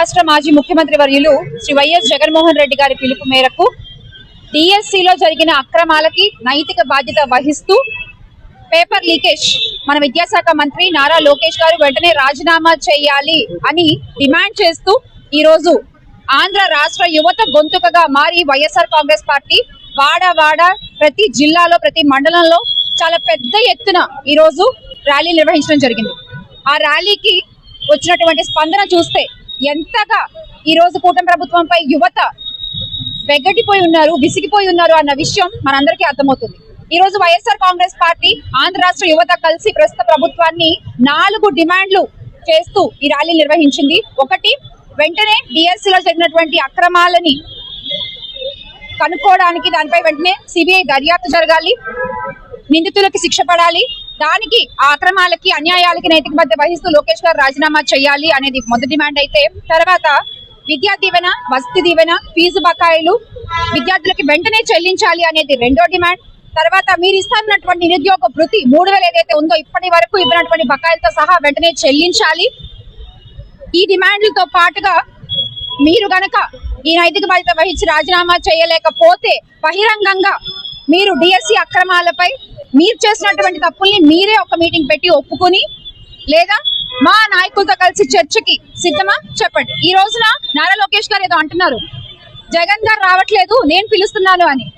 రాష్ట్ర మాజీ ముఖ్యమంత్రి వర్యులు శ్రీ వైఎస్ జగన్మోహన్ రెడ్డి గారి పిలుపు మేరకు డిఎస్సిలో జరిగిన అక్రమాలకి నైతిక బాధ్యత వహిస్తూ పేపర్ లీకేజ్ మన విద్యాశాఖ మంత్రి నారా లోకేష్ గారు వెంటనే రాజీనామా చేయాలి అని డిమాండ్ చేస్తూ ఈ రోజు ఆంధ్ర రాష్ట్ర యువత గొంతుకగా మారి వైఎస్ఆర్ కాంగ్రెస్ పార్టీ వాడ ప్రతి జిల్లాలో ప్రతి మండలంలో చాలా పెద్ద ఎత్తున ఈ రోజు ర్యాలీ నిర్వహించడం జరిగింది. ఆ ర్యాలీకి వచ్చినటువంటి స్పందన చూస్తే ఎంతగా ఈ రోజు కూటమి ప్రభుత్వంపై యువత వెగటిపోయి ఉన్నారు, విసిగిపోయి ఉన్నారు అన్న విషయం మనందరికీ అర్థమవుతుంది. ఈ రోజు వైఎస్ఆర్ కాంగ్రెస్ పార్టీ ఆంధ్ర రాష్ట్ర యువత కలిసి ప్రస్తుత ప్రభుత్వాన్ని 4 డిమాండ్లు చేస్తూ ఈ ర్యాలీ నిర్వహించింది. ఒకటి, వెంటనే డిఎస్సిలో జరిగినటువంటి అక్రమాలని కనుక్కోవడానికి దానిపై వెంటనే సిబిఐ దర్యాప్తు జరగాలి, నిందితులకి శిక్ష పడాలి, దానికి ఆ అక్రమాలకి అన్యాయాలకి నైతిక బాధ్యత వహిస్తూ లోకేష్ గారు రాజీనామా చేయాలి అనేది మొదటి డిమాండ్ అయితే, తర్వాత విద్యా దీవెన, వసతి దీవెన, ఫీజు బకాయిలు విద్యార్థులకి వెంటనే చెల్లించాలి అనేది రెండో డిమాండ్. తర్వాత మీరు ఇస్తున్నటువంటి నిరుద్యోగ భృతి 3000 ఏదైతే ఉందో ఇప్పటి వరకు ఇవ్వనటువంటి బకాయిలతో సహా వెంటనే చెల్లించాలి. ఈ డిమాండ్లతో పాటుగా మీరు గనక ఈ నైతిక బాధ్యత వహించి రాజీనామా చేయలేకపోతే బహిరంగంగా మీరు డిఎస్సి అక్రమాలపై మీరు చేసినటువంటి తప్పుల్ని మీరే ఒక మీటింగ్ పెట్టి ఒప్పుకొని, లేదా మా నాయకులతో కలిసి చర్చకి సిద్ధమా చెప్పండి. ఈ రోజున నారా లోకేష్ గారు ఏదో అంటున్నారు, జగన్ గారు రావట్లేదు నేను పిలుస్తున్నాను అని.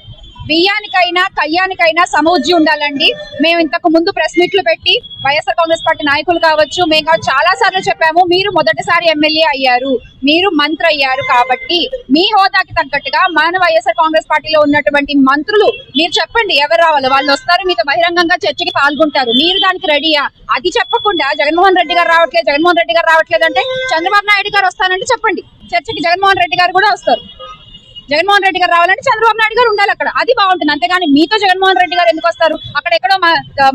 బియ్యానికైనా కయ్యానికైనా సమవుజ్జి ఉండాలండి. మేము ఇంతకు ముందు ప్రెస్ మీట్లు పెట్టి వైఎస్ఆర్ కాంగ్రెస్ పార్టీ నాయకులు కావచ్చు, మేము చాలా సార్లు చెప్పాము, మీరు మొదటిసారి ఎమ్మెల్యే అయ్యారు, మీరు మంత్రి అయ్యారు, కాబట్టి మీ హోదాకి తగ్గట్టుగా మన వైఎస్ఆర్ కాంగ్రెస్ పార్టీలో ఉన్నటువంటి మంత్రులు మీరు చెప్పండి ఎవరు రావాలో, వాళ్ళు వస్తారు, మీతో బహిరంగంగా చర్చకి పాల్గొంటారు, మీరు దానికి రెడీయా? అది చెప్పకుండా జగన్మోహన్ రెడ్డి గారు రావట్లేదు అంటే చంద్రబాబు నాయుడు గారు వస్తానంటే చెప్పండి, చర్చకి జగన్మోహన్ రెడ్డి గారు కూడా వస్తారు. జగన్మోహన్ రెడ్డి గారు రావాలంటే చంద్రబాబు నాయుడు గారు ఉండాలి అక్కడ, అది బాగుంటుంది. అంతేగాని మీతో జగన్మోహన్ రెడ్డి గారు ఎందుకు వస్తారు? అక్కడ ఎక్కడో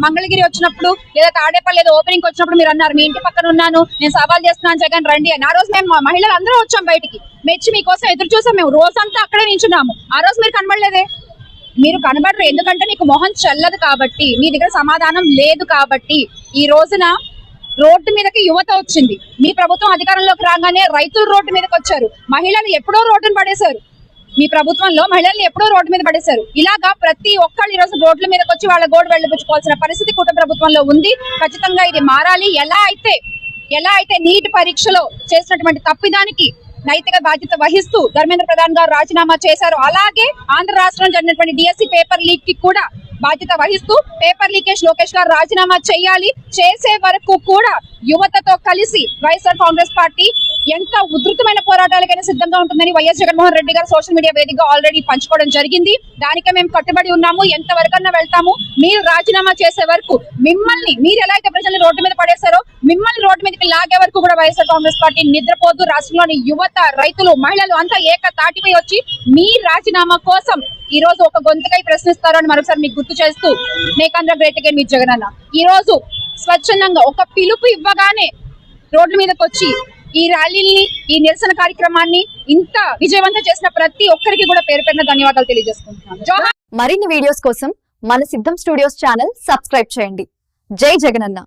మంగళగిరి వచ్చినప్పుడు లేదా తాడేపల్లి ఏదో ఓపెనింగ్ వచ్చినప్పుడు మీరు అన్నారు, మీ ఇంటి పక్కన ఉన్నాను, నేను సవాల్ చేస్తున్నాను జగన్ రండి అని. ఆ రోజు మేము మహిళలు అందరూ వచ్చాం బయటికి, మెచ్చి మీకోసం ఎదురు చూసాం, మేము రోజంతా అక్కడే నించున్నాము. ఆ రోజు మీరు కనబడలేదే, మీరు కనబడరు, ఎందుకంటే మీకు మొహం చల్లదు కాబట్టి, మీ దగ్గర సమాధానం లేదు కాబట్టి. ఈ రోజున రోడ్డు మీదకి యువత వచ్చింది, మీ ప్రభుత్వం అధికారంలోకి రాగానే రైతులు రోడ్డు మీదకి వచ్చారు, మహిళలు ఎప్పుడో రోడ్డును పడేశారు, మీ ప్రభుత్వంలో మహిళల్ని ఎప్పుడో రోడ్డు మీద పడేశారు. ఇలాగా ప్రతి ఒక్కళ్ళు ఈ రోజు రోడ్ల మీదకి వచ్చి వాళ్ళ గోడు వెళ్ళిపుచ్చుకోవాల్సిన పరిస్థితి కూటమి ప్రభుత్వంలో ఉంది. ఖచ్చితంగా ఇది మారాలి. ఎలా అయితే నీట్ పరీక్షలో చేసినటువంటి తప్పిదానికి నైతిక బాధ్యత వహిస్తూ ధర్మేంద్ర ప్రధాన్ గారు రాజీనామా చేశారు, అలాగే ఆంధ్ర రాష్ట్రంలో జరిగినటువంటి డిఎస్సి పేపర్ లీక్ కి కూడా బాధ్యత వహిస్తూ పేపర్ లీకేజ్ లోకేష్ గారు రాజీనామా చేయాలి. చేసే వరకు కూడా యువతతో కలిసి వైఎస్ఆర్ కాంగ్రెస్ పార్టీ ఎంత ఉధృతమైన పోరాటాలకైనా సిద్ధంగా ఉంటుందని వైఎస్ జగన్మోహన్ రెడ్డి గారు సోషల్ మీడియా వేదికగా ఆల్రెడీ పంచుకోవడం జరిగింది. దానికే మేము కట్టుబడి ఉన్నాము, ఎంత వరకన్నా వెళ్తాము. మీరు రాజీనామా చేసే వరకు మిమ్మల్ని, మీరు ఎలా అయితే ప్రజల్ని రోడ్డు మీద పడేశారో మిమ్మల్ని రోడ్డు మీదకి లాగే వరకు కూడా వైఎస్ఆర్ కాంగ్రెస్ పార్టీ నిద్రపోదు. రాష్ట్రంలోని యువత, రైతులు, మహిళలు అంతా ఏక తాటిపై వచ్చి మీ రాజీనామా కోసం ఈ రోజు ఒక గొంతుకై ప్రశ్నిస్తారు అని మరొకసారి మీకు గుర్తు చేస్తూ, మేక్ ఆంధ్ర గ్రేట్ అగైన్ మీ జగన్ అన్న ఈ రోజు స్వచ్ఛందంగా ఒక పిలుపు ఇవ్వగానే రోడ్ల మీదకి వచ్చి ఈ ర్యాలీని, ఈ నిరసన కార్యక్రమాన్ని ఇంత విజయవంతం చేసిన ప్రతి ఒక్కరికి కూడా పేరు పేరున ధన్యవాదాలు తెలియజేసుకుంటున్నాను. మరిన్ని వీడియోస్ కోసం మన సిద్ధం స్టూడియోస్ ఛానల్ సబ్స్క్రైబ్ చేయండి. జై జగనన్న.